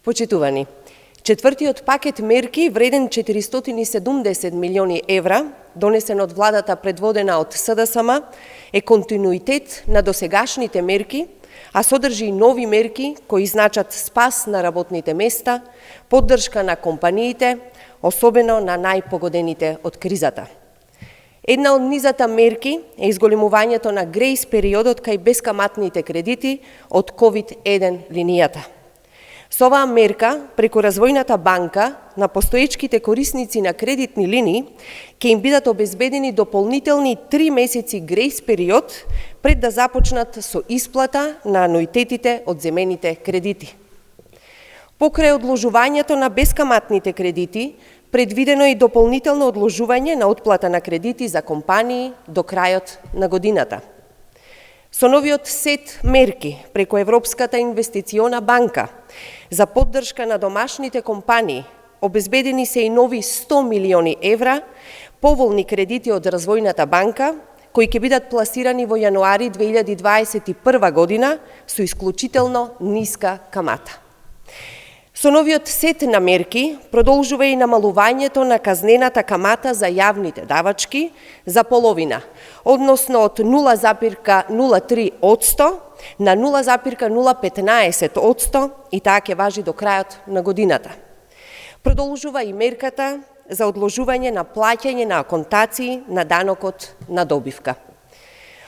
Почитувани, четвртиот пакет мерки вреден 470 милиони евра, донесен од владата предводена од СДСМ, е континуитет на досегашните мерки, а содржи и нови мерки кои значат спас на работните места, поддршка на компаниите, особено на најпогодените од кризата. Една од низата мерки е изголемувањето на грејс периодот кај бескаматните кредити од COVID-1 линијата. Со оваа мерка, преку Развојната банка, на постоечките корисници на кредитни линии ќе им бидат обезбедени дополнителни 3 месеци грејс период пред да започнат со исплата на ануитетите од земените кредити. Покрај одложувањето на бескаматните кредити, предвидено е и дополнително одложување на отплата на кредити за компании до крајот на годината. Со новиот сет мерки преку Европската инвестициона банка за поддршка на домашните компании обезбедени се и нови 100 милиони евра поволни кредити од Развојната банка, кои ќе бидат пласирани во јануари 2021 година со исклучително ниска камата. Со новиот сет на мерки продолжува и намалувањето на казнената камата за јавните давачки за половина, односно од 0,03% на 0,015% и таа ќе важи до крајот на годината. Продолжува и мерката за одложување на плаќање на аконтации на данокот на добивка.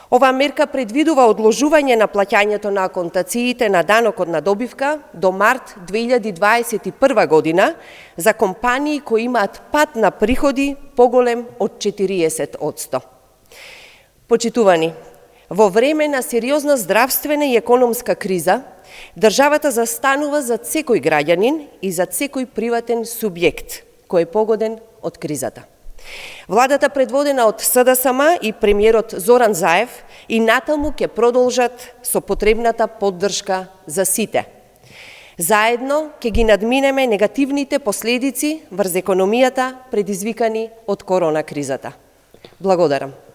Оваа мерка предвидува одложување на плаќањето на аконтациите на данокот на добивка до март 2021 година за компании кои имаат пад на приходи поголем од 40%. Почитувани, во време на сериозна здравствена и економска криза, државата застанува зад секој граѓанин и зад секој приватен субјект кој е погоден од кризата. Владата предводена од СДСМ и премиерот Зоран Заев и натаму ќе продолжат со потребната поддршка за сите. Заедно ќе ги надминеме негативните последици врз економијата предизвикани од корона кризата. Благодарам.